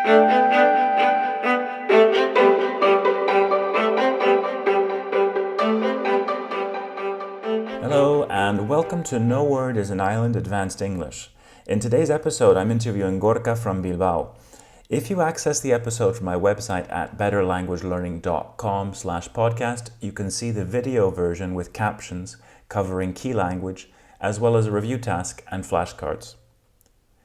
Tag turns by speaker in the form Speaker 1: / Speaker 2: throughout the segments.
Speaker 1: Hello and welcome to No Word is an Island Advanced English. In today's episode, I'm interviewing Gorka from Bilbao. If you access the episode from my website at betterlanguagelearning.com/podcast, you can see the video version with captions covering key language, as well as a review task and flashcards.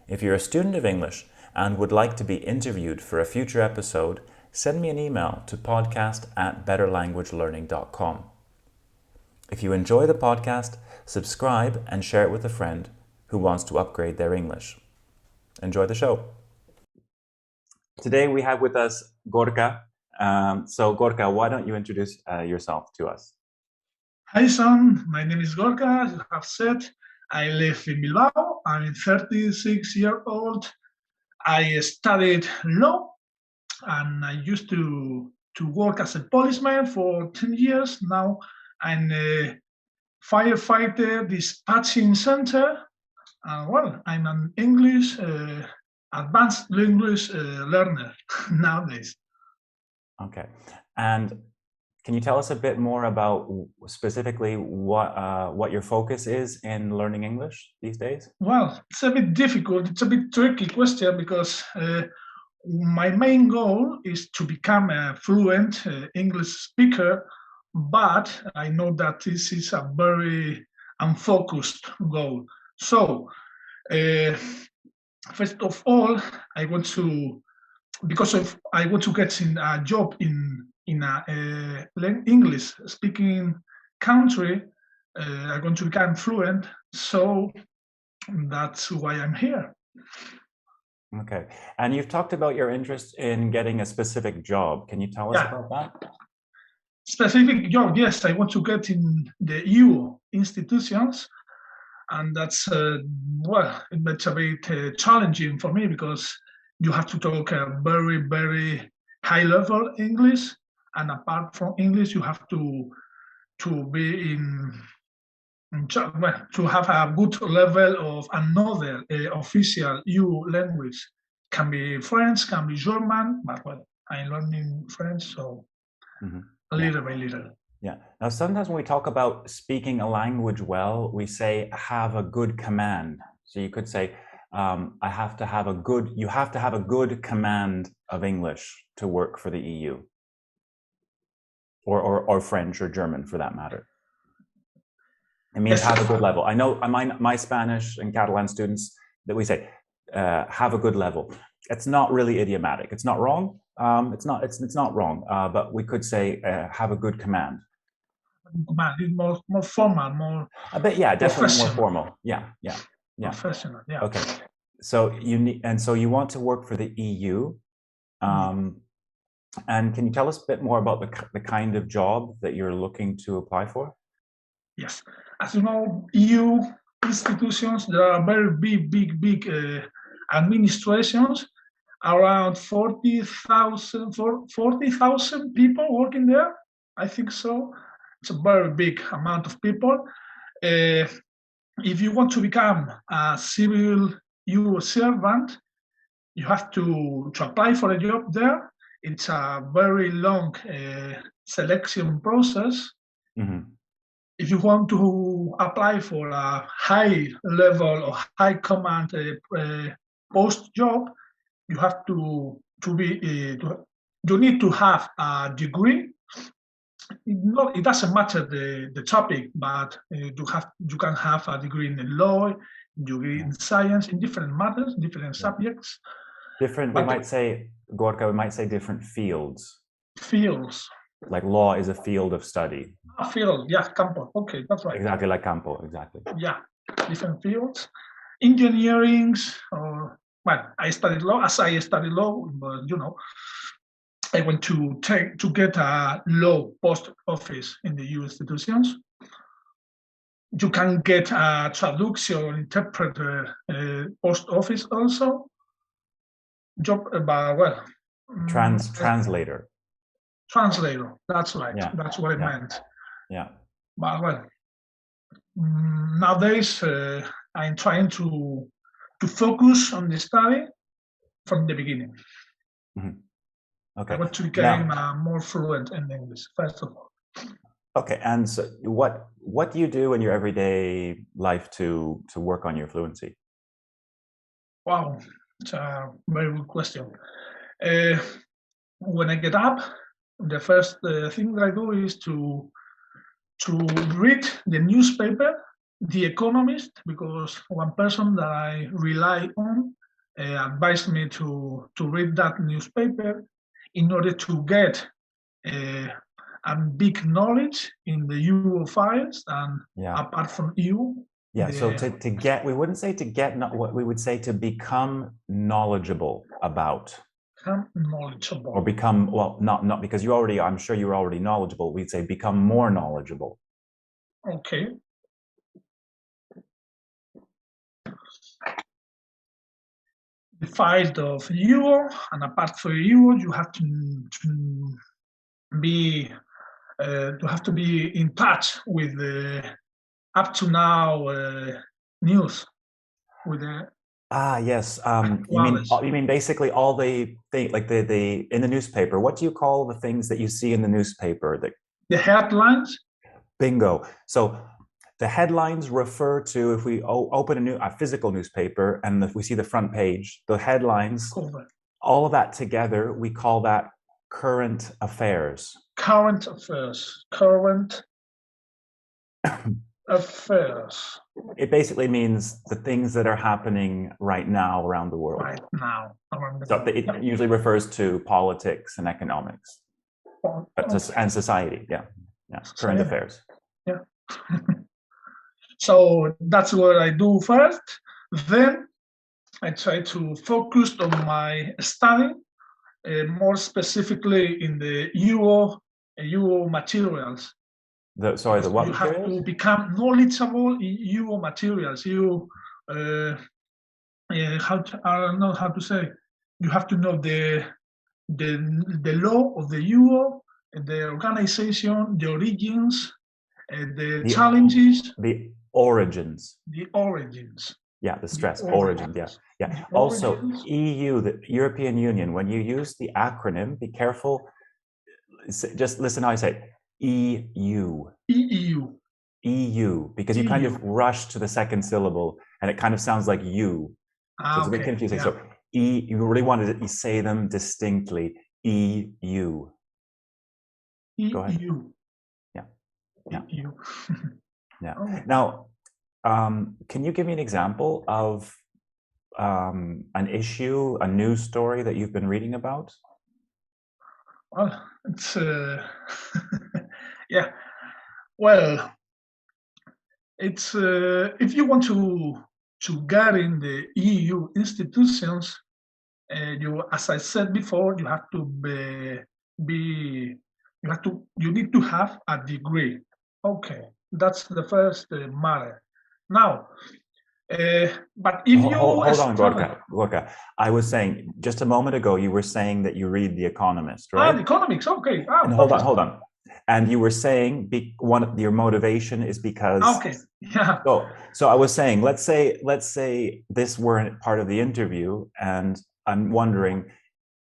Speaker 1: If you're a student of English and would like to be interviewed for a future episode, send me an email to podcast@betterlanguagelearning.com. If you enjoy the podcast, subscribe and share it with a friend who wants to upgrade their English. Enjoy the show. Today we have with us Gorka. So Gorka, why don't you introduce yourself to us?
Speaker 2: Hi, son. My name is Gorka. As you have said, I live in Bilbao. I'm 36 years old. I studied law, and I used to work as a policeman for 10 years. Now I'm a firefighter dispatching center. Well, I'm an English, advanced English learner nowadays.
Speaker 1: Okay. And can you tell us a bit more about specifically what your focus is in learning English these days?
Speaker 2: Well, it's a bit difficult. It's a bit tricky question because my main goal is to become a fluent English speaker, but I know that this is a very unfocused goal. So, first of all, I want to get in a job in a English speaking country. I'm going to become fluent, so that's why I'm here.
Speaker 1: Okay. And you've talked about your interest in getting a specific job. Can you tell us about that?
Speaker 2: Specific job, yes. I want to get in the EU institutions, and that's it's a bit challenging for me because you have to talk a very, very high level English, and apart from English, you have to be to have a good level of another official EU language. Can be French, can be German, but well, I'm learning French, so little by little.
Speaker 1: Yeah. Now, sometimes when we talk about speaking a language well, we say have a good command. So you could say, you have to have a good command of English to work for the EU, or French or German for that matter. It means have a good level. I know my Spanish and Catalan students that we say have a good level. It's not really idiomatic. It's not wrong. It's not wrong. But we could say have a good command.
Speaker 2: It's more formal, more.
Speaker 1: But yeah, definitely more formal. Yeah.
Speaker 2: Professional. Yeah.
Speaker 1: Okay. So you want to work for the EU. And can you tell us a bit more about the kind of job that you're looking to apply for?
Speaker 2: Yes. As you know, EU institutions, there are very big administrations, around 40,000 people working there. I think so. It's a very big amount of people. If you want to become a civil EU servant, you have to apply for a job there. It's a very long selection process. If you want to apply for a high level or high command post job, you have to you need to have a degree. It doesn't matter the topic, but you can have a degree in the law, degree in science, in different matters, different subjects.
Speaker 1: Different. We might say, Gorka, we might say different fields.
Speaker 2: Fields.
Speaker 1: Like law is a field of study.
Speaker 2: A field, yeah, campo. Okay, that's right.
Speaker 1: Exactly like campo, exactly.
Speaker 2: Yeah, different fields. Engineering, or I studied law. As I studied law, but I went to get a law post office in the EU institutions. You can get a traduction interpreter post office also. Job about
Speaker 1: translator.
Speaker 2: Translator. That's right.
Speaker 1: Yeah.
Speaker 2: That's what I meant.
Speaker 1: Yeah.
Speaker 2: But nowadays I'm trying to focus on the study from the beginning.
Speaker 1: Okay.
Speaker 2: I want to become more fluent in English, first of all.
Speaker 1: Okay, and so what do you do in your everyday life to work on your fluency?
Speaker 2: Wow, it's a very good question. When I get up, the first thing that I do is to read the newspaper, The Economist, because one person that I rely on advised me to read that newspaper in order to get a big knowledge in the EU files, and apart from EU.
Speaker 1: Yeah, so to get, we wouldn't say to get, not what we would say to become knowledgeable about.
Speaker 2: Become knowledgeable.
Speaker 1: Or become, well, not because you already, I'm sure you're already knowledgeable. We'd say become more knowledgeable.
Speaker 2: Okay. The files of EU, and apart from EU, you have to be in touch with the up to now news, with the
Speaker 1: yes. You mean basically all the like the in the newspaper. What do you call the things that you see in the newspaper?
Speaker 2: The headlines.
Speaker 1: Bingo. So the headlines refer to, if we open a physical newspaper and if we see the front page, the headlines, all of that together, we call that current affairs.
Speaker 2: Current affairs. Current affairs.
Speaker 1: It basically means the things that are happening right now around the world.
Speaker 2: Right now.
Speaker 1: So it usually refers to politics and economics and society. Yeah. Current affairs.
Speaker 2: Yeah. So that's what I do first. Then I try to focus on my study, more specifically in the EU materials.
Speaker 1: The what
Speaker 2: you
Speaker 1: materials?
Speaker 2: Have to become knowledgeable in EU materials. I don't know how to say. You have to know the law of the EU, the organization, the origins, the challenges,
Speaker 1: the origins.
Speaker 2: The origins.
Speaker 1: Yeah, the stress, origins. Yeah. Also, EU, the European Union, when you use the acronym, be careful. Just listen how I say it. EU. EU, because you kind of rush to the second syllable and it kind of sounds like you. So it's a bit confusing. Yeah. So you really wanted to say them distinctly. EU. Go ahead. Yeah.
Speaker 2: EU.
Speaker 1: Yeah. Now, can you give me an example of an issue, a news story that you've been reading about?
Speaker 2: Well, it's yeah. Well, it's if you want to get in the EU institutions, as I said before, you have to you need to have a degree. Okay, that's the first matter. Now, but if you
Speaker 1: hold on, Gorka. I was saying just a moment ago, you were saying that you read The Economist, right?
Speaker 2: The Economics. Okay.
Speaker 1: And hold on. And you were saying your motivation is because.
Speaker 2: Okay. Yeah.
Speaker 1: So I was saying, let's say this weren't part of the interview, and I'm wondering,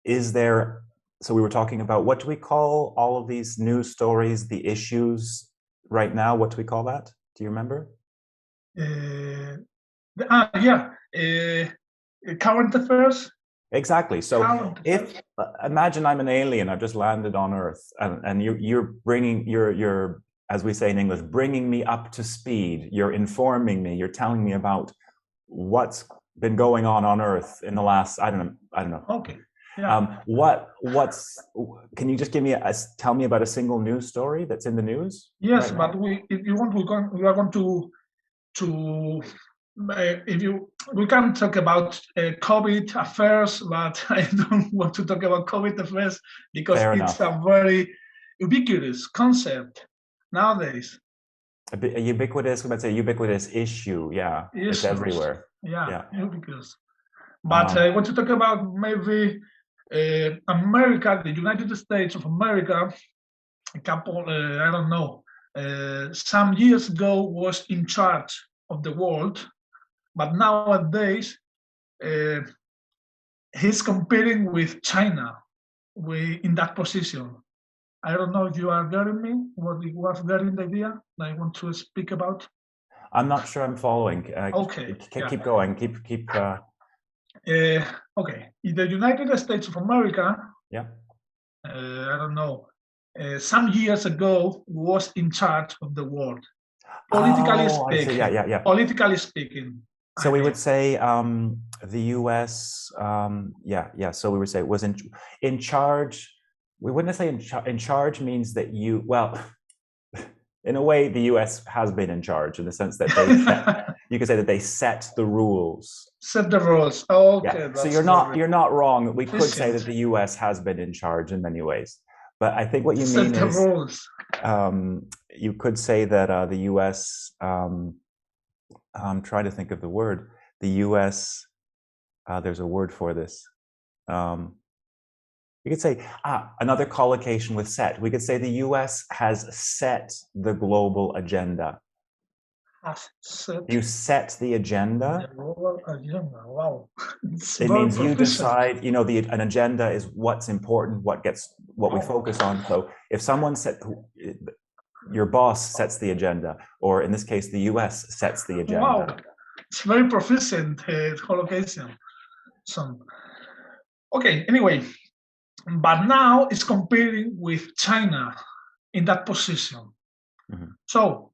Speaker 1: is there? So we were talking about, what do we call all of these news stories, the issues right now? What do we call that? Do you remember?
Speaker 2: Current affairs.
Speaker 1: Exactly. So if imagine I'm an alien, I've just landed on Earth, and you're bringing you're as we say in English, bringing me up to speed. You're informing me. You're telling me about what's been going on Earth in the last I don't know.
Speaker 2: Okay. Yeah.
Speaker 1: Can you just tell me about a single news story that's in the news?
Speaker 2: Yes, right, but if you want, we are going to we can talk about COVID affairs, but I don't want to talk about COVID affairs because it's a very ubiquitous concept nowadays.
Speaker 1: A ubiquitous, let's say ubiquitous issue. Yeah, it's everywhere.
Speaker 2: Yeah, ubiquitous. But I want to talk about maybe America, the United States of America. A couple, I don't know, some years ago was in charge of the world, but nowadays he's competing with China in that position. I don't know if you are getting me, what it was getting the idea that I want to speak about.
Speaker 1: I'm not sure I'm following.
Speaker 2: Okay.
Speaker 1: Keep going. Keep.
Speaker 2: Okay. In the United States of America,
Speaker 1: Yeah.
Speaker 2: I don't know, some years ago was in charge of the world, politically speaking.
Speaker 1: Yeah.
Speaker 2: Politically speaking.
Speaker 1: So we would say the U.S. So we would say was in charge. We wouldn't say in charge means that in a way, the U.S. has been in charge in the sense that you could say that they set the rules.
Speaker 2: Set the rules. Okay.
Speaker 1: Yeah. So you're not wrong. We could say that the U.S. has been in charge in many ways, but I think what you mean
Speaker 2: set the
Speaker 1: is
Speaker 2: rules.
Speaker 1: You could say that the U.S. I'm trying to think of the word. The U.S. There's a word for this. We could say another collocation with set. We could say the U.S. has set the global agenda. You set the agenda.
Speaker 2: Wow.
Speaker 1: It means you decide. You know, an agenda is what's important, what we focus on. So if someone your boss sets the agenda, or in this case, the U.S. sets the agenda.
Speaker 2: Wow, it's very proficient collocation. Okay, anyway, but now it's comparing with China in that position. Mm-hmm. So,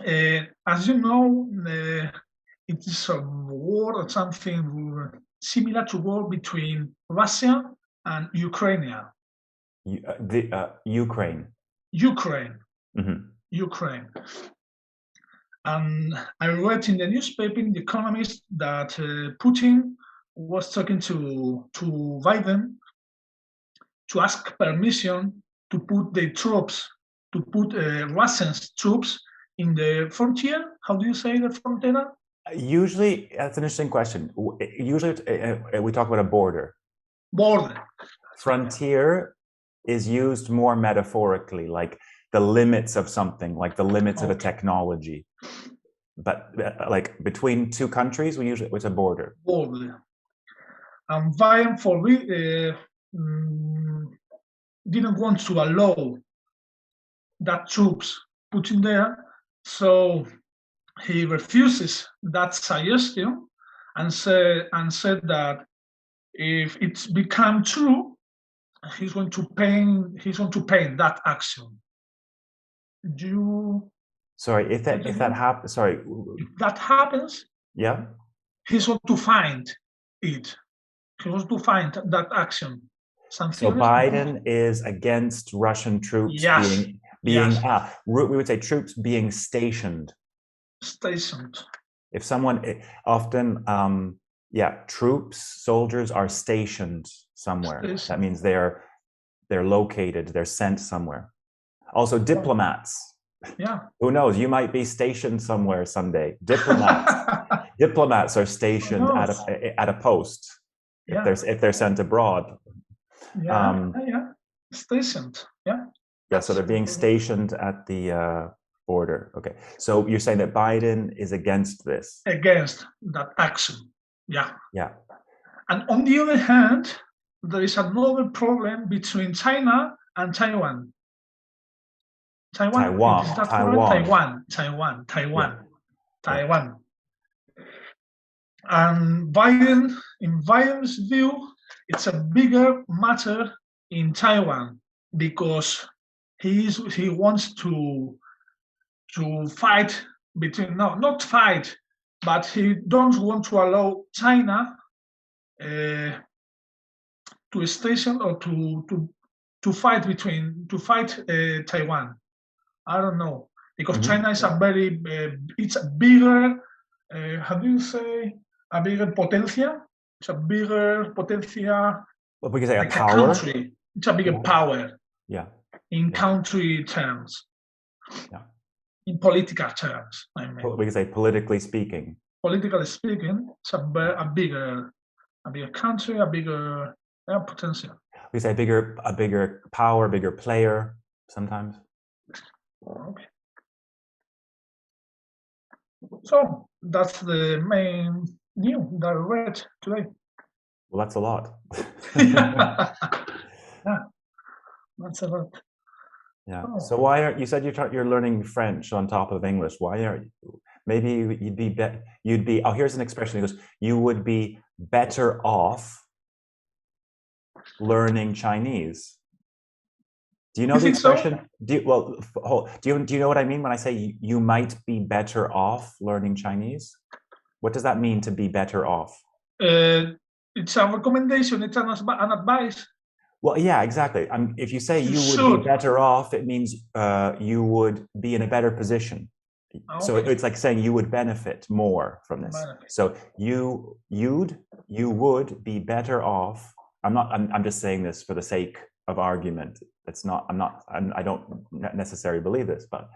Speaker 2: as you know, it is a war or something similar to war between Russia and Ukraine.
Speaker 1: Ukraine.
Speaker 2: Ukraine.
Speaker 1: Mm-hmm.
Speaker 2: Ukraine. And I read in the newspaper, in The Economist, that Putin was talking to Biden to ask permission to put the troops, to put Russian troops in the frontier. How do you say the frontier?
Speaker 1: Usually, that's an interesting question. Usually, we talk about a border.
Speaker 2: Border.
Speaker 1: Frontier is used more metaphorically, like the limits of something, like the limits of a technology. But like between two countries, it's a border.
Speaker 2: Border. And Biden didn't want to allow that troops put in there, so he refuses that suggestion and said that if it's become true, he's going to paint that action.
Speaker 1: Sorry, if that happens. Sorry,
Speaker 2: if that happens.
Speaker 1: Yeah.
Speaker 2: He's going to find it. He wants to find that action.
Speaker 1: So Biden is against Russian troops being we would say troops being stationed.
Speaker 2: Stationed.
Speaker 1: If someone often troops, soldiers are stationed somewhere. That means they're located, they're sent somewhere. Also diplomats.
Speaker 2: Yeah.
Speaker 1: Who knows? You might be stationed somewhere someday. Diplomats are stationed at a post if they're sent abroad.
Speaker 2: Stationed.
Speaker 1: Yeah. So they're being stationed at the border. Okay. So you're saying that Biden is against this? Against
Speaker 2: that action. Yeah.
Speaker 1: Yeah.
Speaker 2: And on the other hand, there is another problem between China and Taiwan. Taiwan. And in Biden's view, it's a bigger matter in Taiwan because he wants to fight not fight, but he don't want to allow China to station or to fight Taiwan. I don't know, because China is it's a bigger, how do you say, a bigger potencia? It's a bigger potencia.
Speaker 1: Well, we can say
Speaker 2: like
Speaker 1: a power.
Speaker 2: Country. It's a bigger power.
Speaker 1: Yeah.
Speaker 2: In country terms.
Speaker 1: Yeah.
Speaker 2: In political terms, I mean.
Speaker 1: We can say politically speaking.
Speaker 2: Politically speaking, it's a bigger country, a bigger potential.
Speaker 1: We say a bigger power, bigger player sometimes.
Speaker 2: Okay. So that's the main news that I read today.
Speaker 1: Well, that's a lot.
Speaker 2: That's a lot.
Speaker 1: Yeah.
Speaker 2: Oh.
Speaker 1: So why are you said you're learning French on top of English? Why are you? Maybe you'd be. Oh, here's an expression. It goes, you would be better off learning Chinese. Do you know the expression? So? Do you know what I mean when I say you might be better off learning Chinese? What does that mean to be better off?
Speaker 2: It's a recommendation. It's an advice.
Speaker 1: Well, yeah, exactly. If you say you would be better off, it means you would be in a better position. Okay. So it's like saying you would benefit more from this. So you would be better off. I'm just saying this for the sake of argument. It's not. I don't necessarily believe this, but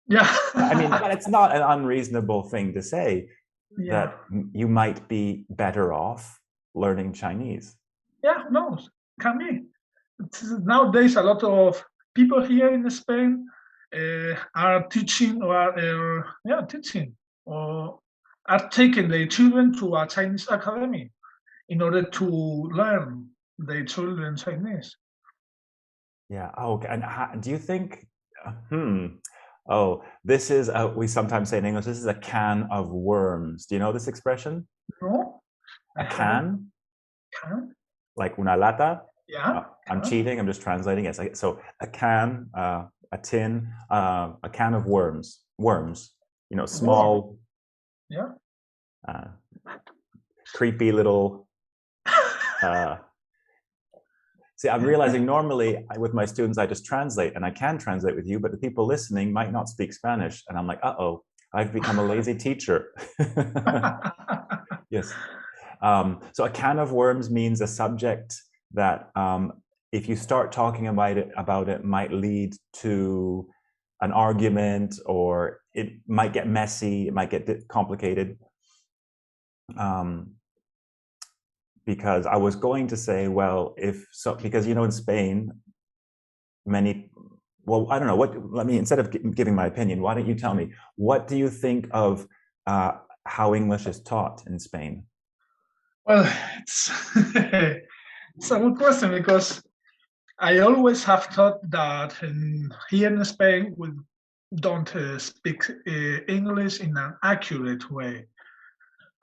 Speaker 2: yeah.
Speaker 1: I mean, but it's not an unreasonable thing to say that you might be better off learning Chinese.
Speaker 2: Yeah, who knows? Can be. Nowadays, a lot of people here in Spain are teaching or are taking their children to a Chinese academy in order to learn their children Chinese.
Speaker 1: Yeah. Oh, okay. And do you think? Oh, this is we sometimes say in English. This is a can of worms. Do you know this expression?
Speaker 2: No.
Speaker 1: A can.
Speaker 2: Can.
Speaker 1: Like una lata.
Speaker 2: Yeah.
Speaker 1: I'm cheating. I'm just translating it. So a can, a tin, a can of worms. Worms. You know, small.
Speaker 2: Yeah.
Speaker 1: Creepy little. See, I'm realizing normally with my students, I just translate, and I can translate with you, but the people listening might not speak Spanish. And I'm like, uh-oh, I've become a lazy teacher. Yes. So a can of worms means a subject that if you start talking about it might lead to an argument, or it might get messy, it might get complicated. Because I was going to say, well, because in Spain, I don't know instead of giving my opinion, why don't you tell me, what do you think of how English is taught in Spain?
Speaker 2: Well, it's a good question, because I always have thought that here in Spain we don't speak English in an accurate way.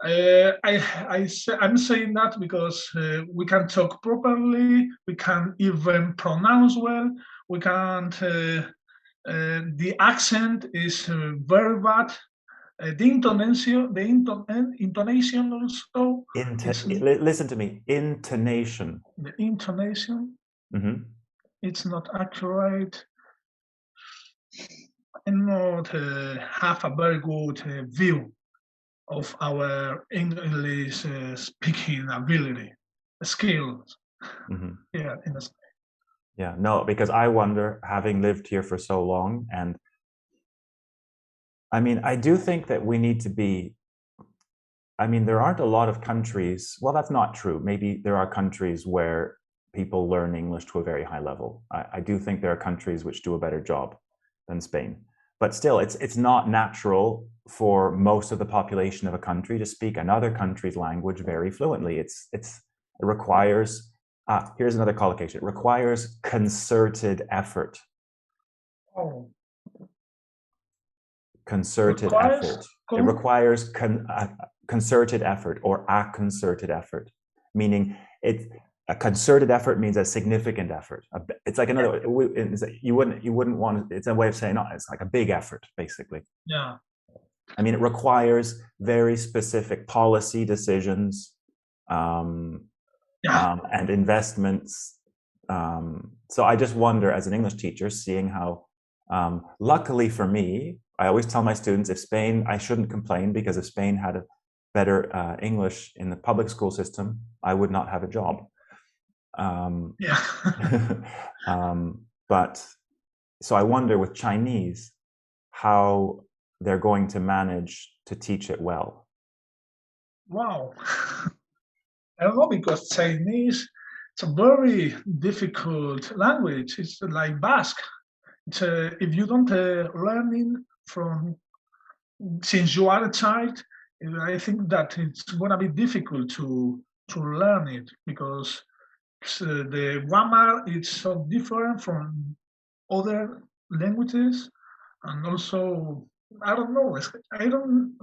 Speaker 2: I'm saying that because we can talk properly, we can even pronounce well, we can't. The accent is very bad. The intonation also.
Speaker 1: Listen to me. Intonation.
Speaker 2: The intonation.
Speaker 1: Mm-hmm.
Speaker 2: It's not accurate. And not have a very good view of our English speaking ability, skills here in Spain.
Speaker 1: Yeah, no, because I wonder, having lived here for so long, and I mean, I do think that we need to be, I mean, there aren't a lot of countries, well, that's not true. Maybe there are countries where people learn English to a very high level. I do think there are countries which do a better job than Spain. But still, it's not natural for most of the population of a country to speak another country's language very fluently. It requires, here's another collocation, it requires concerted effort.
Speaker 2: Oh.
Speaker 1: Concerted effort. It requires concerted effort, or a concerted effort, meaning a concerted effort means a significant effort. It's like another. You wouldn't want. It's a way of saying, it's like a big effort, basically.
Speaker 2: Yeah.
Speaker 1: I mean, it requires very specific policy decisions, and investments. So I just wonder, as an English teacher, seeing how, luckily for me, I always tell my students, I shouldn't complain, because if Spain had a better English in the public school system, I would not have a job. But so I wonder with Chinese how they're going to manage to teach it well.
Speaker 2: Wow. I don't know, because Chinese, it's a very difficult language. It's like Basque. If you don't learn since you are a child, I think that it's going to be difficult to learn it, because the grammar is so different from other languages, and also I don't know. I don't.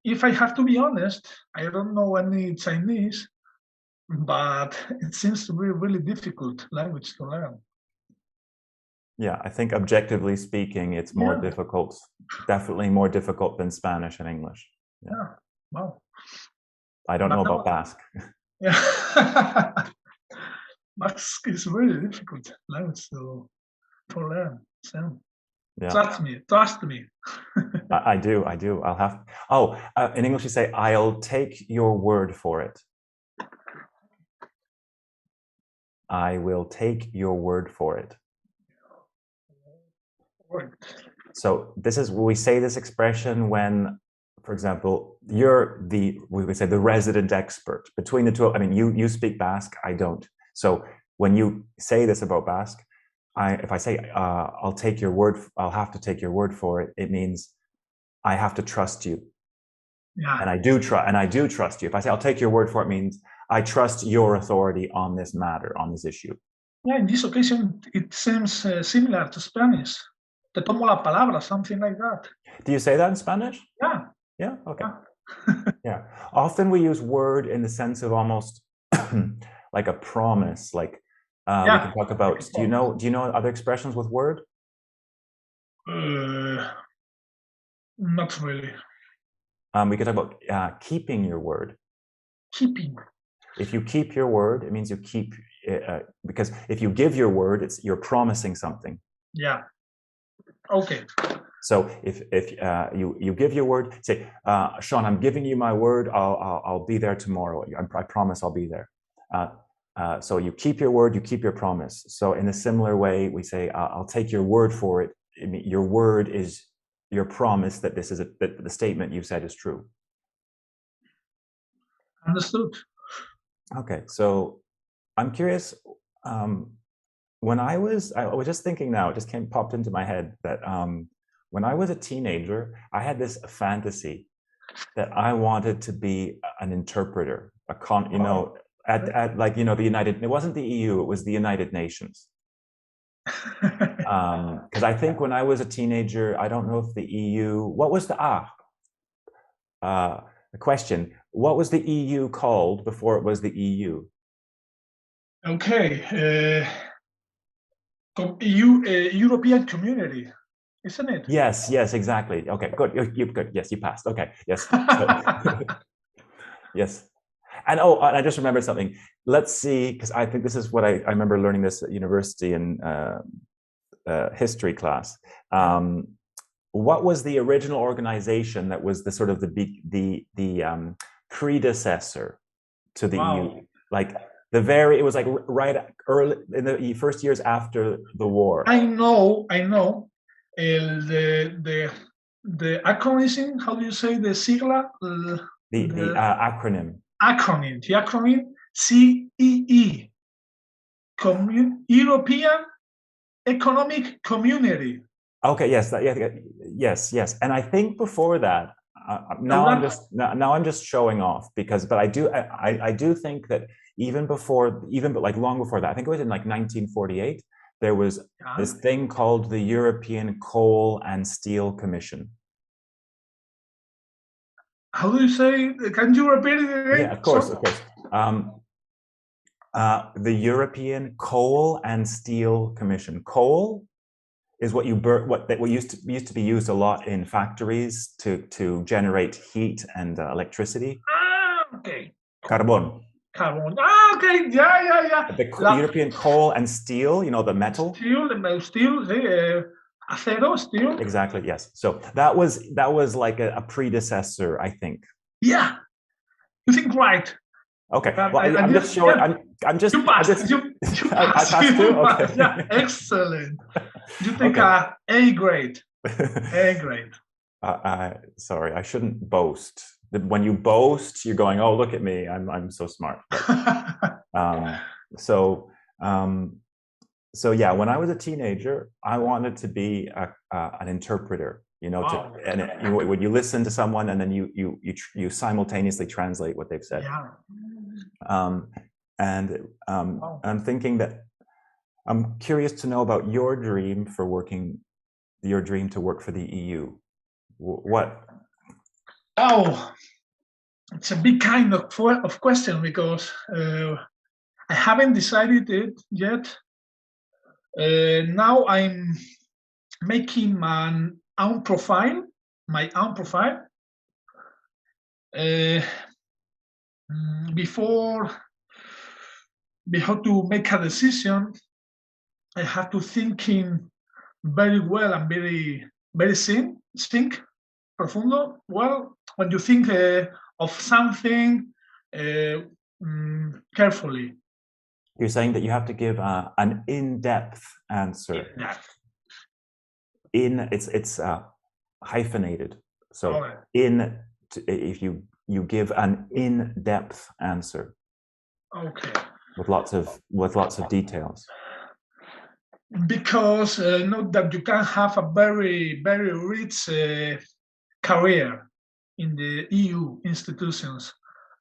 Speaker 2: If I have to be honest, I don't know any Chinese, but it seems to be a really difficult language to learn.
Speaker 1: Yeah, I think objectively speaking, it's more difficult, definitely more difficult than Spanish and English.
Speaker 2: Yeah. Wow.
Speaker 1: I don't know about Basque.
Speaker 2: Yeah. Basque is really difficult language to learn. So
Speaker 1: Yeah.
Speaker 2: Trust me.
Speaker 1: I do. I'll have. In English you say, "I'll take your word for it." I will take your word for it. So this is, we say this expression when, for example, you're we would say the resident expert between the two. I mean, you speak Basque, I don't. So when you say this about Basque, if I say I'll take your word, I'll have to take your word for it. It means I have to trust you.
Speaker 2: Yeah.
Speaker 1: And I do trust you. If I say I'll take your word for it, means I trust your authority on this matter, on this issue.
Speaker 2: Yeah, in this occasion, it seems similar to Spanish. Te tomo la palabra, something like that.
Speaker 1: Do you say that in Spanish?
Speaker 2: Yeah.
Speaker 1: Yeah. Okay. Yeah. Often we use word in the sense of almost like a promise. Like we can talk about. Do you know other expressions with word?
Speaker 2: Not really.
Speaker 1: We could talk about keeping your word.
Speaker 2: Keeping.
Speaker 1: If you keep your word, it means you keep. Because if you give your word, you're promising something.
Speaker 2: Yeah. Okay.
Speaker 1: So if you give your word, say, Sean, I'm giving you my word. I'll be there tomorrow. I promise I'll be there. So you keep your word, you keep your promise. So in a similar way, we say, I'll take your word for it. I mean, your word is your promise that this is that the statement you said is true.
Speaker 2: Understood.
Speaker 1: Okay, so I'm curious. When I was just thinking now, it just popped into my head that when I was a teenager, I had this fantasy that I wanted to be an interpreter, at like, the United, it wasn't the EU, it was the United Nations. Because I think when I was a teenager, I don't know if the EU, what was the question, what was the EU called before it was the EU?
Speaker 2: Okay. European Community, isn't it?
Speaker 1: Yes, exactly. Okay, good. You're good. Yes, you passed. Okay, yes. Yes. And I just remembered something. Let's see, because I think this is what I remember learning this at university in history class. What was the original organization that was the sort of the predecessor to the EU? Like it was like right early in the first years after the war.
Speaker 2: I know. The acronym, how do you say the sigla?
Speaker 1: The acronym.
Speaker 2: The acronym CEE, European Economic Community.
Speaker 1: Okay, yes, yes, and I think before that, now I'm just showing off but I do think that even long before that, I think it was in like 1948, there was this thing called the European Coal and Steel Commission.
Speaker 2: How do you say? Can you repeat it again?
Speaker 1: Yeah, of course. The European Coal and Steel Commission. Coal is what you burn, what used to be used a lot in factories to generate heat and electricity.
Speaker 2: Okay.
Speaker 1: Carbon.
Speaker 2: Okay. Yeah.
Speaker 1: The European coal and steel, the metal.
Speaker 2: Steel. Acero, steel.
Speaker 1: Exactly. Yes. So that was like a predecessor, I think.
Speaker 2: Yeah. You think right.
Speaker 1: Okay. Well, I'm just showing.
Speaker 2: Yeah. You passed. You passed.
Speaker 1: I passed too. Okay.
Speaker 2: Yeah. Excellent. You think A grade. A grade.
Speaker 1: Sorry, I shouldn't boast. When you boast, you're going, "Oh, look at me! I'm so smart." So yeah, when I was a teenager, I wanted to be an interpreter. When you listen to someone and then you simultaneously translate what they've said.
Speaker 2: Yeah.
Speaker 1: And
Speaker 2: Wow.
Speaker 1: I'm thinking that I'm curious to know about your dream to work for the EU. What?
Speaker 2: Oh, it's a big kind of question because I haven't decided it yet. Now I'm making my own profile. Before to make a decision, I have to thinking very well and very think profundo. Well, when you think of something carefully.
Speaker 1: You're saying that you have to give an in-depth answer. It's hyphenated. So if you give an in-depth answer.
Speaker 2: Okay.
Speaker 1: With lots of details.
Speaker 2: Because know that you can have a very rich career in the EU institutions.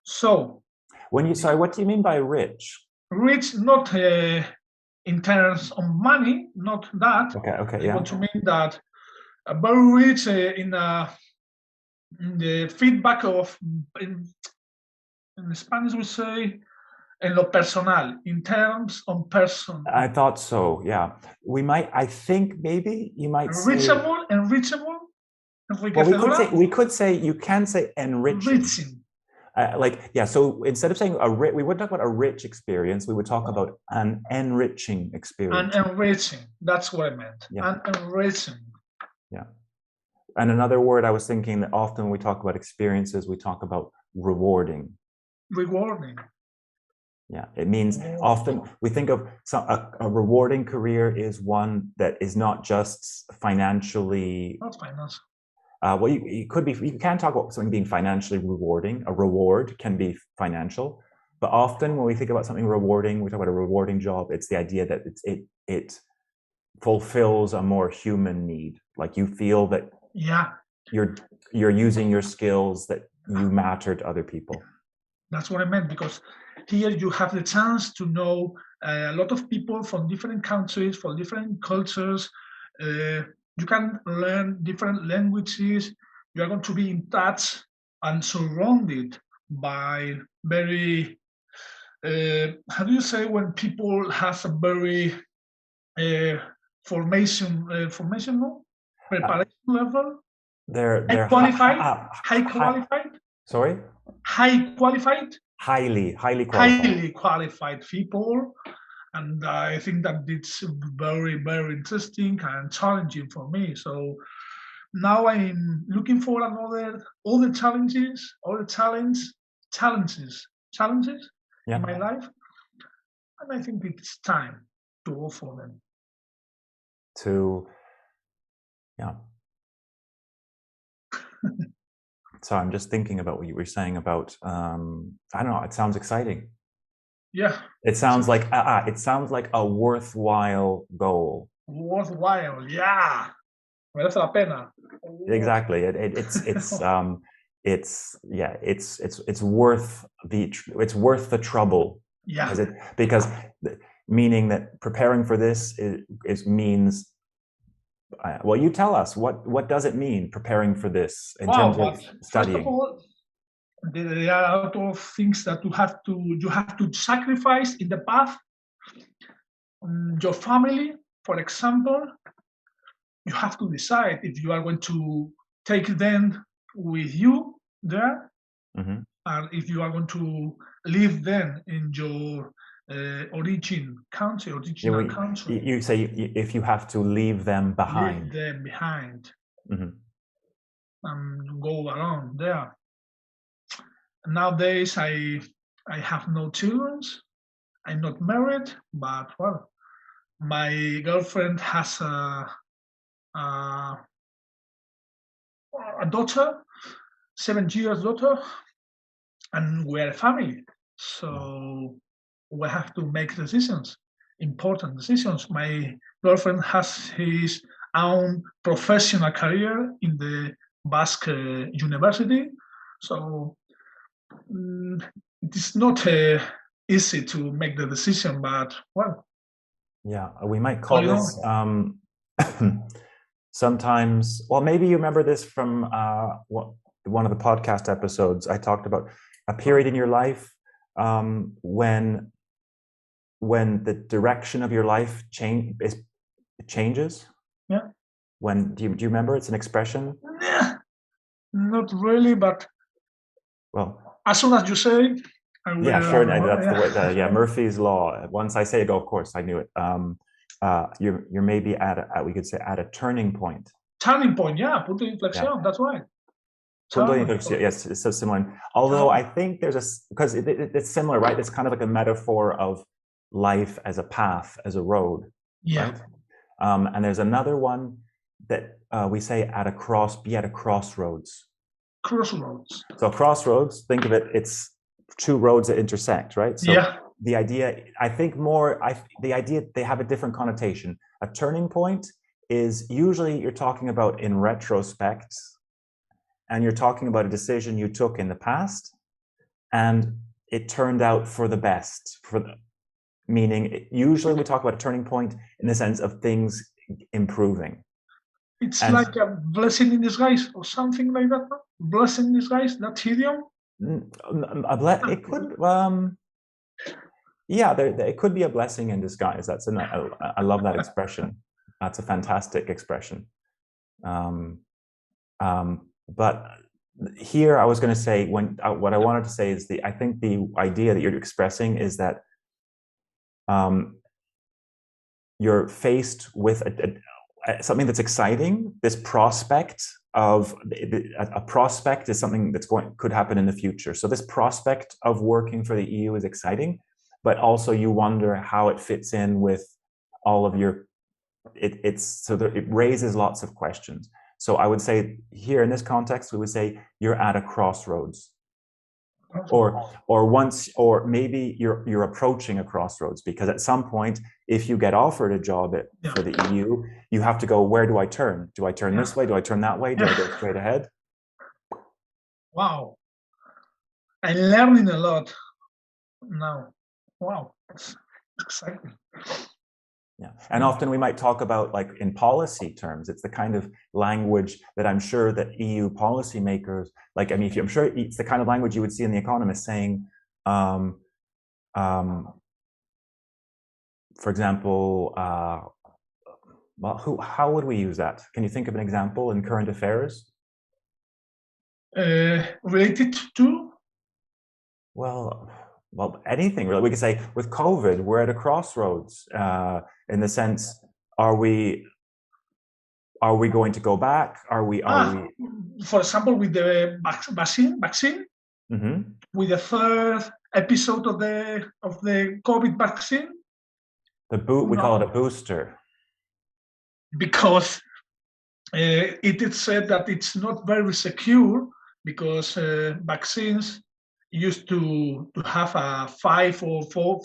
Speaker 2: So
Speaker 1: what do you mean by rich?
Speaker 2: Rich, not in terms of money, not that.
Speaker 1: Okay, yeah.
Speaker 2: I want to mean that very rich in the feedback of, in Spanish we say, en lo personal, in terms of person.
Speaker 1: I thought so, yeah. I think maybe you might say...
Speaker 2: Enrichable?
Speaker 1: Well, we could say, you can say enriching. So instead of saying we wouldn't talk about a rich experience, we would talk about an enriching experience.
Speaker 2: An enriching, that's what I meant. Yeah. An enriching.
Speaker 1: Yeah. And another word I was thinking that often when we talk about experiences, we talk about rewarding.
Speaker 2: Rewarding.
Speaker 1: Yeah, it means often we think of a rewarding career is one that is not just financially.
Speaker 2: Not financial.
Speaker 1: Well, you can talk about something being financially rewarding. A reward can be financial, but often when we think about something rewarding, we talk about a rewarding job. It's the idea that it fulfills a more human need. Like you feel that you're using your skills, that you matter to other people.
Speaker 2: That's what I meant, because here you have the chance to know a lot of people from different countries, from different cultures. You can learn different languages. You are going to be in touch and surrounded by very, how do you say, when people have a very preparation level?
Speaker 1: They're
Speaker 2: qualified.
Speaker 1: Sorry?
Speaker 2: High qualified?
Speaker 1: Highly qualified.
Speaker 2: Highly qualified people. And I think that it's very, very interesting and challenging for me. So now I'm looking for other challenges in my life. And I think it's time to go for them.
Speaker 1: So I'm just thinking about what you were saying about, I don't know, it sounds exciting.
Speaker 2: Yeah.
Speaker 1: It sounds like a worthwhile goal.
Speaker 2: Worthwhile, yeah. Merece la pena.
Speaker 1: Exactly. It's worth the trouble.
Speaker 2: Yeah.
Speaker 1: Because meaning that preparing for this means. Well, you tell us, what does it mean, preparing for this in terms of studying?
Speaker 2: First of all, there are a lot of things that you have to sacrifice in the path. Your family, for example, you have to decide if you are going to take them with you there, and if you are going to live them in your original country.
Speaker 1: You say if you have to leave them behind.
Speaker 2: And go around there. Nowadays, I have no children. I'm not married, but well, my girlfriend has a daughter, 7-year daughter, and we're a family. So we have to make decisions, important decisions. My girlfriend has his own professional career in the Basque University. So it is not easy to make the decision, but well.
Speaker 1: Yeah, we might call this sometimes, well, maybe you remember this from one of the podcast episodes. I talked about a period in your life when the direction of your life changes.
Speaker 2: Yeah.
Speaker 1: When do you remember? It's an expression.
Speaker 2: Yeah, not really, but
Speaker 1: well,
Speaker 2: as soon as you say, I will.
Speaker 1: Yeah, sure. That's the way. Yeah, Murphy's law. Once I say it, of course, I knew it. You're maybe we could say at a turning point.
Speaker 2: Turning point, yeah. Punto de inflexión. Yeah. That's right.
Speaker 1: Punto de inflexión. Yes, it's so similar. Although I think there's because it's similar, right? It's kind of like a metaphor of life as a path, as a road.
Speaker 2: Yeah.
Speaker 1: Right? And there's another one that we say be at a crossroads.
Speaker 2: Crossroads.
Speaker 1: So crossroads, think of it, it's two roads that intersect, right? So
Speaker 2: yeah.
Speaker 1: The idea, I think the idea, they have a different connotation. A turning point is usually you're talking about in retrospect, and you're talking about a decision you took in the past, and it turned out for the best, meaning usually we talk about a turning point in the sense of things improving.
Speaker 2: It's like a blessing in disguise or something like that. Blessing in disguise, that idiom?
Speaker 1: It could, yeah, it could be a blessing in disguise. I love that expression. That's a fantastic expression. But here I was going to say, what I wanted to say is I think the idea that you're expressing is that you're faced with something that's exciting. This prospect of a prospect is something that's could happen in the future. So this prospect of working for the EU is exciting, but also you wonder how it fits in with all of your. It raises lots of questions. So I would say here in this context, we would say you're at a crossroads. Or maybe you're approaching a crossroads, because at some point, if you get offered a job for the EU, you have to go, where do I turn? Do I turn this way? Do I turn that way? Do I go straight ahead?
Speaker 2: Wow. I'm learning a lot now. Wow, that's exciting.
Speaker 1: Yeah, and often we might talk about, like, in policy terms, it's the kind of language that I'm sure that EU policymakers, like, I mean, I'm sure it's the kind of language you would see in The Economist saying, for example, well, how would we use that? Can you think of an example in current affairs?
Speaker 2: Related to?
Speaker 1: Well, anything really. We could say with COVID, we're at a crossroads. In the sense, are we going to go back? Are we?
Speaker 2: For example, with the vaccine,
Speaker 1: mm-hmm.
Speaker 2: With the third episode of the COVID vaccine.
Speaker 1: We call it a booster.
Speaker 2: Because it is said that it's not very secure, because vaccines used to have a 4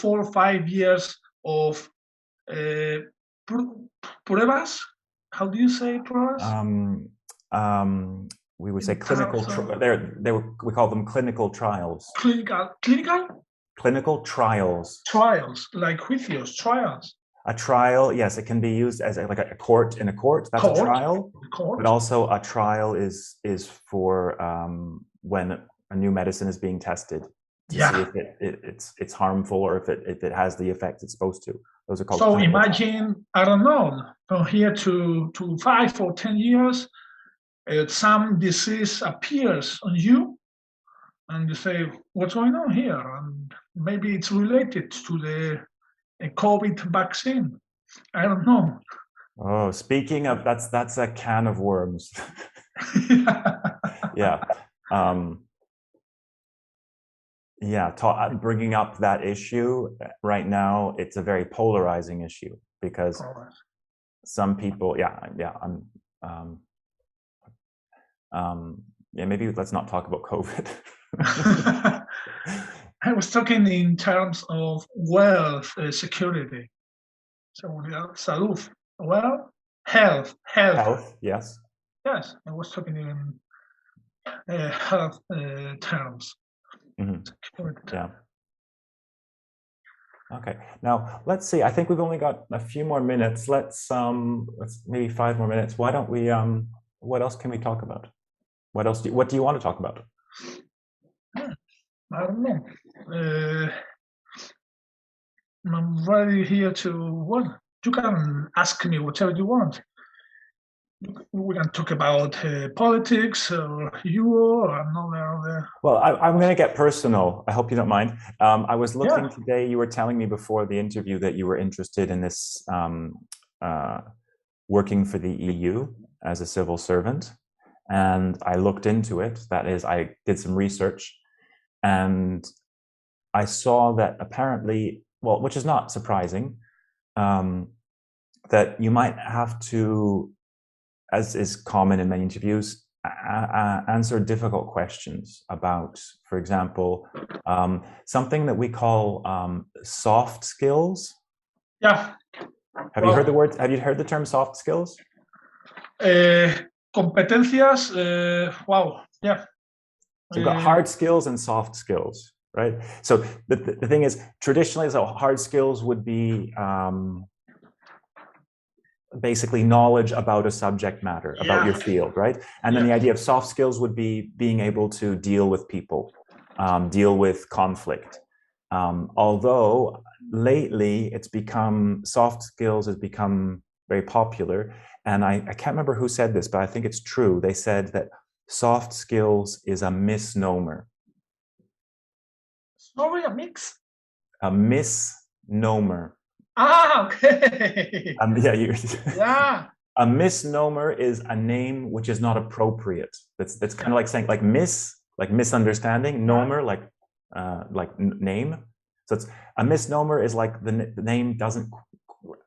Speaker 2: or 5 years of pruebas. How do you say pruebas?
Speaker 1: We would say clinical. We call them clinical trials. Clinical trials.
Speaker 2: Trials, like juicios, trials.
Speaker 1: A trial, yes, it can be used as like a court in a court. That's a trial. But also a trial is for when a new medicine is being tested to see if it's harmful, or if it has the effect it's supposed to. Those are called.
Speaker 2: So imagine, I don't know, from here to 5 or 10 years, some disease appears on you, and you say, what's going on here? And maybe it's related to the COVID vaccine. I don't know.
Speaker 1: Oh, speaking of, that's a can of worms. Yeah. Bringing up that issue right now, it's a very polarizing issue, because some people, maybe let's not talk about COVID.
Speaker 2: I was talking in terms of wealth security. So salud, health.
Speaker 1: Health, yes.
Speaker 2: Yes, I was talking in health terms.
Speaker 1: Mm-hmm. Yeah. Okay. Now let's see. I think we've only got a few more minutes. Let's maybe 5 more minutes. Why don't we what else can we talk about? What do you want to talk about?
Speaker 2: I don't know. I'm ready here to, well, you can ask me whatever you want. We can talk about politics or you or another.
Speaker 1: Well, I'm going to get personal. I hope you don't mind. I was looking today. You were telling me before the interview that you were interested in this working for the EU as a civil servant. And I looked into it. That is, I did some research and I saw that apparently, well, which is not surprising, that you might have to, as is common in many interviews, answer difficult questions about, for example, something that we call soft skills.
Speaker 2: Yeah.
Speaker 1: Have you heard the word? Have you heard the term soft skills?
Speaker 2: Competencias. Wow. Yeah.
Speaker 1: So we've got hard skills and soft skills, right? So the thing is, traditionally, so hard skills would be basically knowledge about a subject matter, about your field, right? And then the idea of soft skills would be being able to deal with people, deal with conflict. Although lately it's become, soft skills has become very popular. And I can't remember who said this, but I think it's true. They said that soft skills is a misnomer.
Speaker 2: Sorry, a mix?
Speaker 1: A misnomer.
Speaker 2: Ah, okay.
Speaker 1: Yeah. A misnomer is a name which is not appropriate. That's kind of like saying like misunderstanding, nomer like name. So it's a misnomer is like the name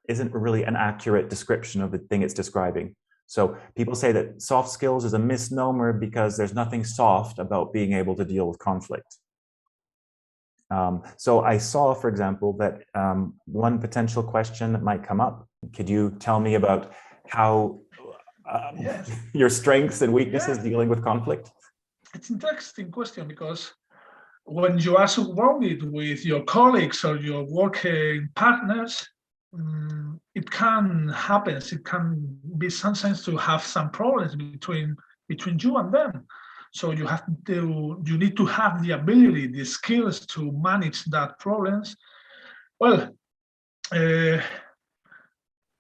Speaker 1: isn't really an accurate description of the thing it's describing. So people say that soft skills is a misnomer because there's nothing soft about being able to deal with conflict. So I saw, for example, that one potential question that might come up. Could you tell me about how your strengths and weaknesses dealing with conflict?
Speaker 2: It's an interesting question because when you are surrounded with your colleagues or your working partners, it can happen. It can be sometimes to have some problems between you and them. So you need to have the ability, the skills to manage that problems. Well, if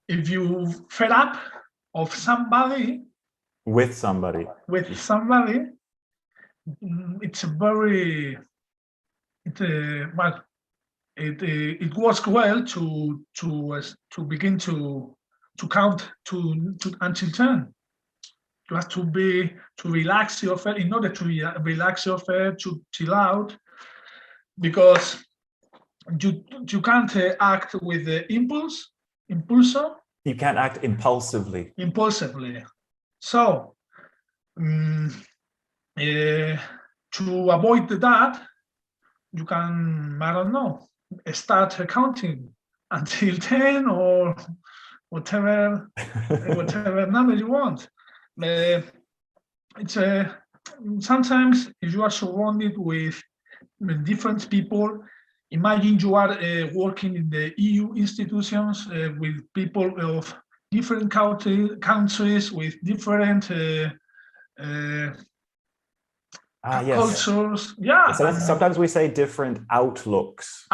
Speaker 2: you fed up of somebody,
Speaker 1: with somebody,
Speaker 2: it's a very it works well to begin to count to until 10. You have to relax yourself. In order to relax yourself, to chill out, because you can't act with the impulso.
Speaker 1: You can't act impulsively.
Speaker 2: So to avoid that, you can, I don't know, start counting until 10 or whatever number you want. It's sometimes if you are surrounded with different people, imagine you are working in the EU institutions with people of different countries with different cultures. Yeah.
Speaker 1: Sometimes we say different outlooks.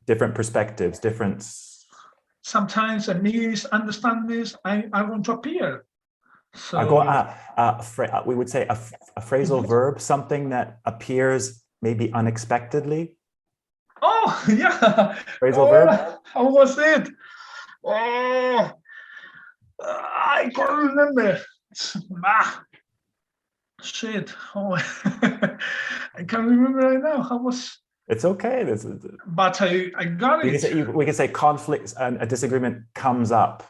Speaker 2: Different
Speaker 1: perspectives, different.
Speaker 2: Sometimes misunderstandings are going to appear. So
Speaker 1: we would say a phrasal verb, something that appears maybe unexpectedly.
Speaker 2: Oh, yeah.
Speaker 1: Phrasal verb.
Speaker 2: How was it? Oh, I can't remember. Shit. Oh, I can't remember right now. How was?
Speaker 1: It's okay.
Speaker 2: But I got it.
Speaker 1: We can say conflict and a disagreement comes up.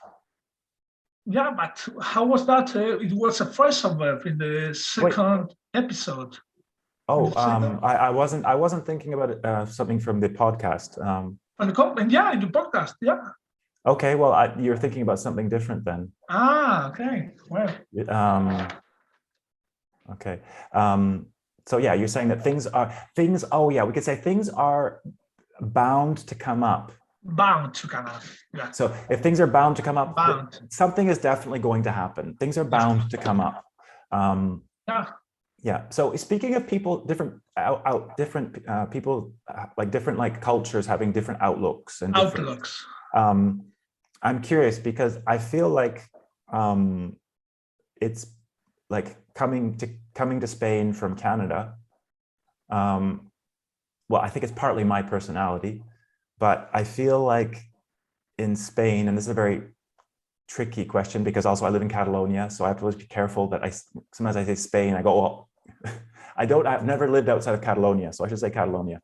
Speaker 2: Yeah, but how was that? It was a phrasal verb in the second episode.
Speaker 1: Oh, I wasn't thinking about something from the podcast.
Speaker 2: From the comment, yeah, in the podcast, yeah.
Speaker 1: Okay, well, you're thinking about something different then.
Speaker 2: Ah, okay. Well.
Speaker 1: Okay. So yeah, you're saying that things are. Oh yeah, we could say things are bound to come up.
Speaker 2: Bound to come up. Yeah.
Speaker 1: So if things are bound to come up,
Speaker 2: bound.
Speaker 1: Something is definitely going to happen. Things are bound to come up.
Speaker 2: Yeah.
Speaker 1: Yeah. So speaking of people, different people, like different like cultures having different outlooks and different
Speaker 2: outlooks.
Speaker 1: I'm curious because I feel like it's like coming to Spain from Canada. Well, I think it's partly my personality, but I feel like in Spain, and this is a very tricky question because also I live in Catalonia, so I have to always be careful that sometimes I say Spain, I go, well, I've never lived outside of Catalonia, so I should say Catalonia.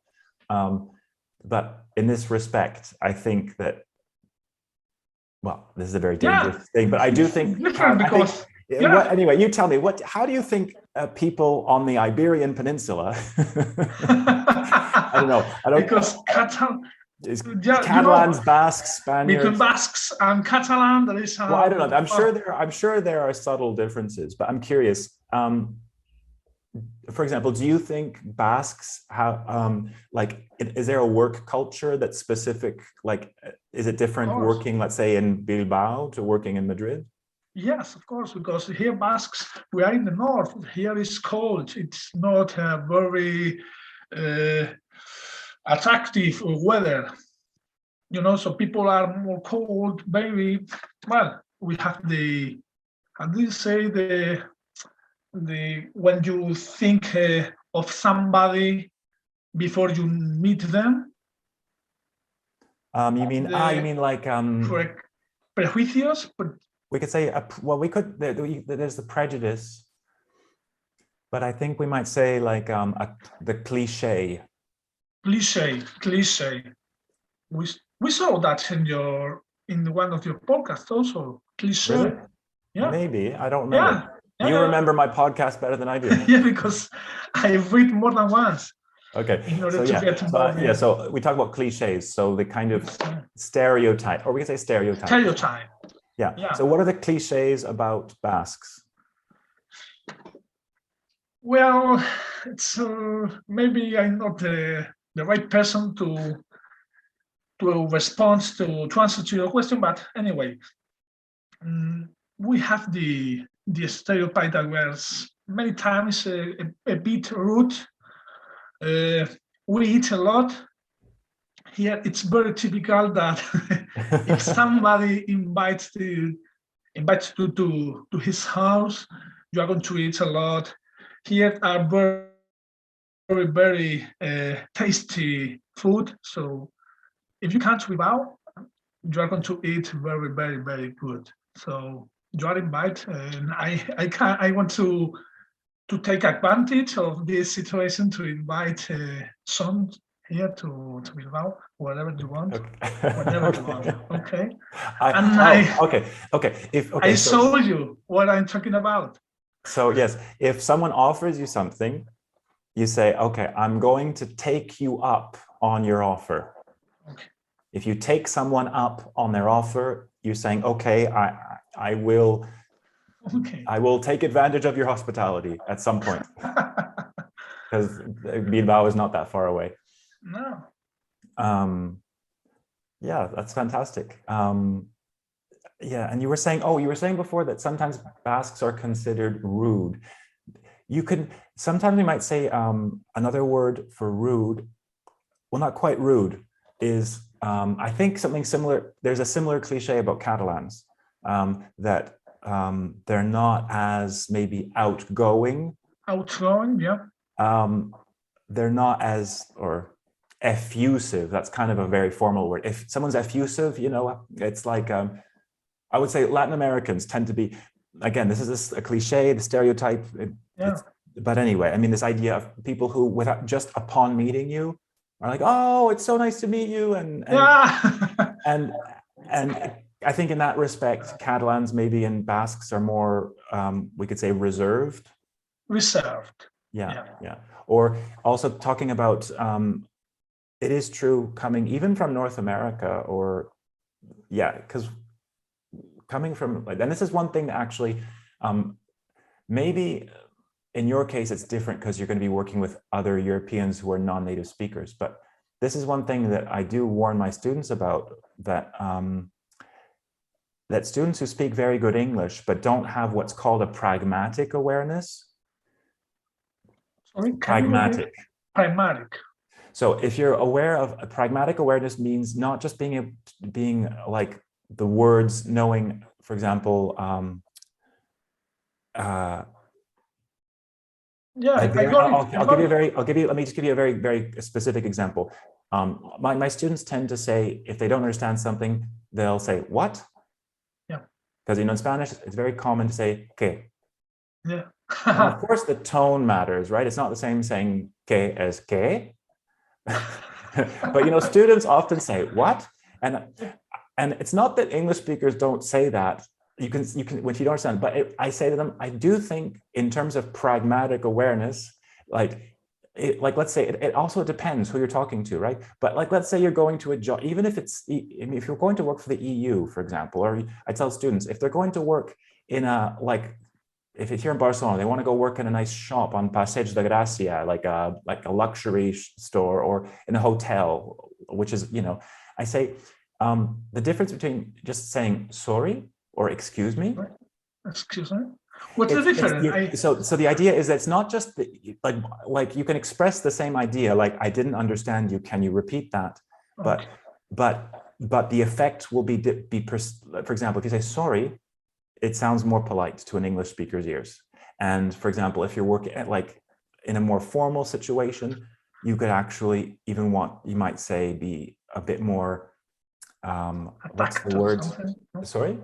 Speaker 1: But in this respect, I think that, well, this is a very dangerous thing, but I do think, anyway, you tell me, how do you think people on the Iberian Peninsula, I don't know,
Speaker 2: because
Speaker 1: Catalans, Basques, Spaniards.
Speaker 2: Between Basques and Catalan, there is
Speaker 1: well, I don't know. I'm sure there are subtle differences, but I'm curious. For example, do you think Basques have is there a work culture that's specific? Like, is it different working, let's say, in Bilbao to working in Madrid?
Speaker 2: Yes, of course, because here Basques, we are in the north. Here is cold. It's not very attractive weather, so people are more cold, very well. We have how do you say when you think of somebody before you meet them?
Speaker 1: You mean like
Speaker 2: prejuicios? But
Speaker 1: we could say there's the prejudice, but I think we might say like the cliche.
Speaker 2: Cliche. We saw that in one of your podcasts also. Cliche.
Speaker 1: Really?
Speaker 2: Yeah.
Speaker 1: Maybe, I don't know.
Speaker 2: Yeah.
Speaker 1: You remember my podcast better than I do.
Speaker 2: Yeah, because I read more than once.
Speaker 1: Okay.
Speaker 2: In order to get involved.
Speaker 1: So we talk about cliches. So the kind of stereotype, or we can say stereotype.
Speaker 2: Stereotype.
Speaker 1: Yeah. So what are the cliches about Basques?
Speaker 2: Well, it's maybe I'm not the right person to respond to answer to your question, but anyway, we have the stereotype that was many times a bit rude. We eat a lot. Here, it's very typical that if somebody invites you to his house, you are going to eat a lot. Here are very, very, very tasty food. So if you can't without, you are going to eat very, very, very good. So you are invited, and I want to take advantage of this situation to invite some here to Bilbao, wherever you want, whenever you want. Okay. I show you what I'm talking about.
Speaker 1: So yes, if someone offers you something, you say, "Okay, I'm going to take you up on your offer."
Speaker 2: Okay.
Speaker 1: If you take someone up on their offer, you're saying, "Okay, I will."
Speaker 2: Okay.
Speaker 1: I will take advantage of your hospitality at some point, because Bilbao is not that far away.
Speaker 2: No.
Speaker 1: Yeah, that's fantastic. Yeah, and you were saying before that sometimes Basques are considered rude. Sometimes we might say another word for rude. Well, not quite rude is I think something similar. There's a similar cliche about Catalans that. They're not as maybe outgoing.
Speaker 2: Yeah.
Speaker 1: They're not as effusive. That's kind of a very formal word. If someone's effusive, it's like I would say Latin Americans tend to be. Again, this is a cliche, the stereotype. But anyway, I mean, this idea of people who, without just upon meeting you, are like, "Oh, it's so nice to meet you," and I think in that respect, Catalans maybe and Basques are more, we could say, reserved.
Speaker 2: Reserved.
Speaker 1: Yeah. Or also talking about, it is true coming even from North America because coming from, and this is one thing that actually, maybe in your case, it's different because you're going to be working with other Europeans who are non-native speakers. But this is one thing that I do warn my students about, that that students who speak very good English but don't have what's called a pragmatic awareness.
Speaker 2: Sorry,
Speaker 1: pragmatic.
Speaker 2: Pragmatic.
Speaker 1: So if you're aware of a pragmatic awareness, means not just being like the words, knowing, for example, let me just give you a very, very specific example. My students tend to say, if they don't understand something, they'll say, what?
Speaker 2: Yeah.
Speaker 1: Because, you know, in Spanish, it's very common to say, que.
Speaker 2: Yeah.
Speaker 1: Now, of course, the tone matters, right? It's not the same saying que as que. But, you know, students often say, what? And it's not that English speakers don't say that. You can when you don't understand, but I say to them, I do think in terms of pragmatic awareness, like let's say it also depends who you're talking to, right? But like, let's say you're going to a job, even if it's, if you're going to work for the EU, for example, or I tell students, if they're going to work in a, like, if it's here in Barcelona, they want to go work in a nice shop on Passeig de Gràcia, like a luxury store, or in a hotel, which is, you know, I say the difference between just saying sorry or excuse me.
Speaker 2: Excuse me. What's the difference?
Speaker 1: So the idea is that it's not just like you can express the same idea, like, I didn't understand you, can you repeat that? Okay. But the effect will be for example, if you say sorry, it sounds more polite to an English speaker's ears. And for example, if you're working at, like, in a more formal situation, you could actually even you might say, be a bit more, what's the word? Sorry?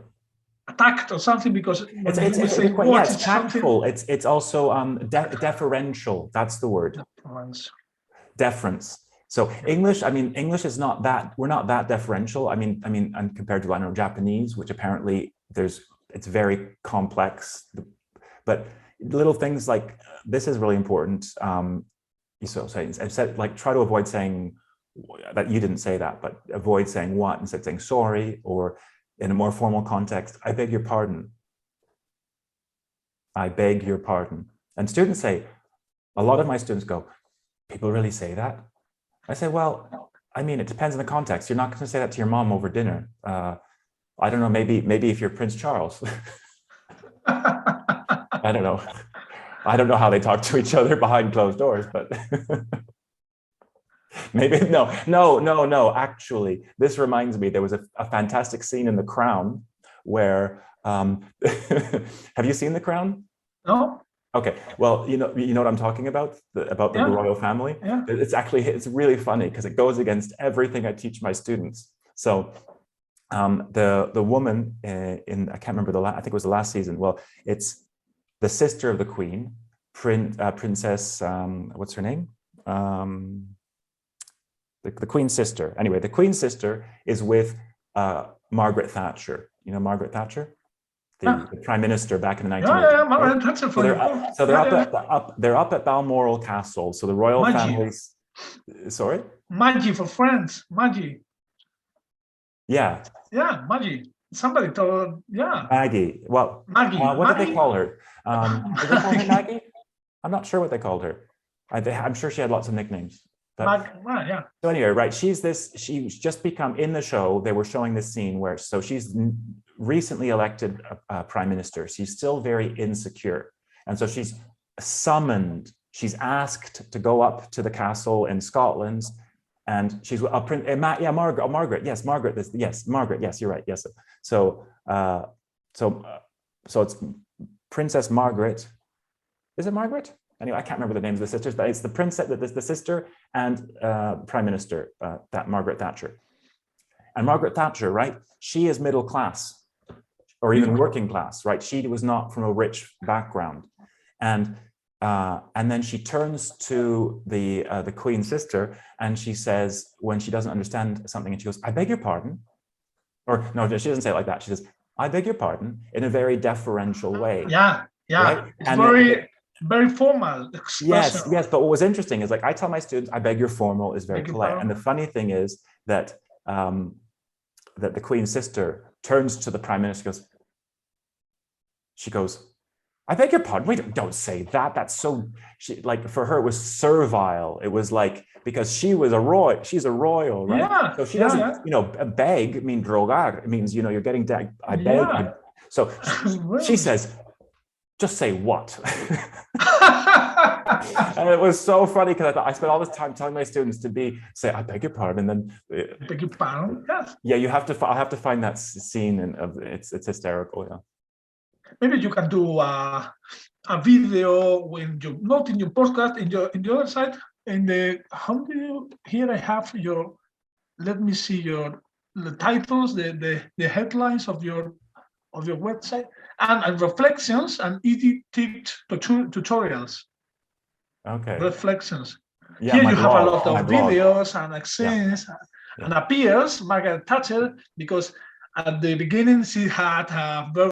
Speaker 2: Attacked or something, because
Speaker 1: it's tactful. It's also deferential. That's the word. Deference. So English, I mean, English is not that, we're not that deferential. I mean, and compared to, I don't know, Japanese, which apparently it's very complex. But little things like this is really important. So I said, like, try to avoid saying that you didn't say that, but avoid saying what instead of saying sorry, or in a more formal context, I beg your pardon. I beg your pardon. And students say, a lot of my students go, people really say that? I say, well, I mean, it depends on the context. You're not going to say that to your mom over dinner. I don't know, maybe if you're Prince Charles. I don't know. I don't know how they talk to each other behind closed doors, but maybe, no. Actually, this reminds me, there was a fantastic scene in The Crown where, have you seen The Crown?
Speaker 2: No.
Speaker 1: Okay, well, you know what I'm talking about, the royal family.
Speaker 2: Yeah.
Speaker 1: It's really funny because it goes against everything I teach my students. So the woman I can't remember I think it was the last season. Well, it's the sister of the Queen, Princess, what's her name? The Queen's sister. Anyway, the Queen's sister is with Margaret Thatcher. You know Margaret Thatcher? The Prime Minister back in the 1980s.
Speaker 2: Yeah, Margaret Thatcher.
Speaker 1: They're up at Balmoral Castle. So the royal families. Sorry?
Speaker 2: Maggie for friends. Maggie.
Speaker 1: Yeah.
Speaker 2: Yeah, Maggie. Somebody told, yeah.
Speaker 1: Maggie. Well,
Speaker 2: Maggie.
Speaker 1: What did they call her? Did they call her Maggie? I'm not sure what they called her. I'm sure she had lots of nicknames. But,
Speaker 2: yeah.
Speaker 1: So anyway, right, she's just become, in the show, they were showing this scene where, so she's recently elected prime minister. She's still very insecure. And so she's summoned, she's asked to go up to the castle in Scotland. And she's Margaret. Yes, Margaret. Yes, you're right. Yes. So it's Princess Margaret. Is it Margaret? Anyway, I can't remember the names of the sisters, but it's the princess, the sister, and Prime Minister, that Margaret Thatcher. And Margaret Thatcher, right? She is middle class, or even working class, right? She was not from a rich background, and then she turns to the Queen's sister, and she says, when she doesn't understand something, and she goes, "I beg your pardon," or no, she doesn't say it like that. She says, "I beg your pardon," in a very deferential way.
Speaker 2: Yeah. Right? It's very formal expression.
Speaker 1: Yes. But what was interesting is, like, I tell my students, "I beg your formal" is very polite. And the funny thing is that that the Queen's sister turns to the Prime Minister, she goes, I beg your pardon. Wait, don't say that. That's so, like for her, it was servile. It was like, because she was she's a royal, right?
Speaker 2: Yeah,
Speaker 1: So she
Speaker 2: yeah,
Speaker 1: doesn't,
Speaker 2: yeah.
Speaker 1: beg mean drogar. It means, you're getting, I beg.
Speaker 2: Yeah.
Speaker 1: So she
Speaker 2: Really?
Speaker 1: says, just say what? And it was so funny because I spent all this time telling my students to say, I beg your pardon. And then,
Speaker 2: Beg your pardon? Yes.
Speaker 1: yeah, I have to find that scene, and it's hysterical. Yeah.
Speaker 2: Maybe you can do a video when you not in your podcast in the other side. And how do you here? I have your. Let me see the titles, the headlines of your website, and reflections and easy tutorials.
Speaker 1: Okay.
Speaker 2: Reflections.
Speaker 1: Yeah,
Speaker 2: Here
Speaker 1: my
Speaker 2: you have a
Speaker 1: blog,
Speaker 2: lot
Speaker 1: my
Speaker 2: of
Speaker 1: blog.
Speaker 2: videos and accents
Speaker 1: Yeah.
Speaker 2: and appears Margaret Thatcher, because at the beginning she had a very